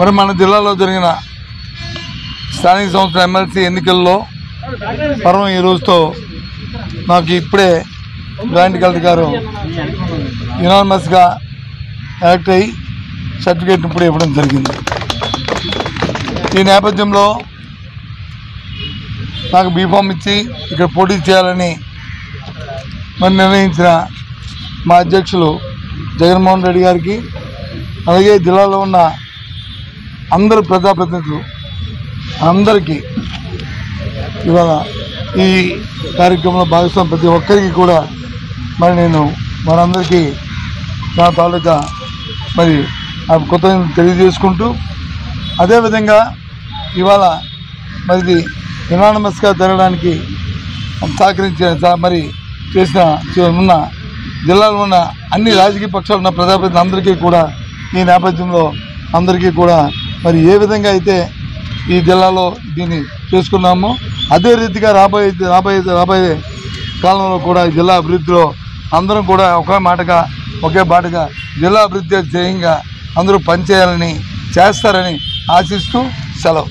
మరి మన జిల్లాలో జరిగిన స్థానిక సంస్థల ఎమ్మెల్సీ ఎన్నికల్లో పర్వం ఈ రోజుతో నాకు ఇప్పుడే జాయింట్ కలెక్టర్ గారు యునానిమస్గా యాక్ట్ అయ్యి సర్టిఫికేట్ ఇప్పుడే ఇవ్వడం జరిగింది. ఈ నేపథ్యంలో నాకు బీఫామ్ ఇచ్చి ఇక్కడ పోటీ చేయాలని మరి నిర్ణయించిన మా అధ్యక్షులు జగన్మోహన్ రెడ్డి గారికి, అలాగే జిల్లాలో ఉన్న అందరు ప్రజాప్రతినిధులు అందరికీ ఇవాళ ఈ కార్యక్రమంలో భాగస్వామి ప్రతి ఒక్కరికి కూడా మరి నేను మనందరికీ నా తాలూకా మరి కొత్త తెలియజేసుకుంటూ, అదేవిధంగా ఇవాళ మరిది యునానిమస్గా జరగడానికి సహకరించిన మరి చేసిన ఉన్న జిల్లాలో ఉన్న అన్ని రాజకీయ పక్షాలు ఉన్న ప్రజాప్రతినిధులందరికీ కూడా ఈ నేపథ్యంలో అందరికీ కూడా మరి ఏ విధంగా అయితే ఈ జిల్లాలో దీన్ని చేసుకున్నామో అదే రీతిగా రాబోయే కాలంలో కూడా జిల్లా అభివృద్ధిలో అందరం కూడా ఒకే మాటగా ఒకే బాటగా జిల్లా అభివృద్ధి ధ్యేయంగా అందరూ పనిచేయాలని చేస్తారని ఆశిస్తూ సెలవు.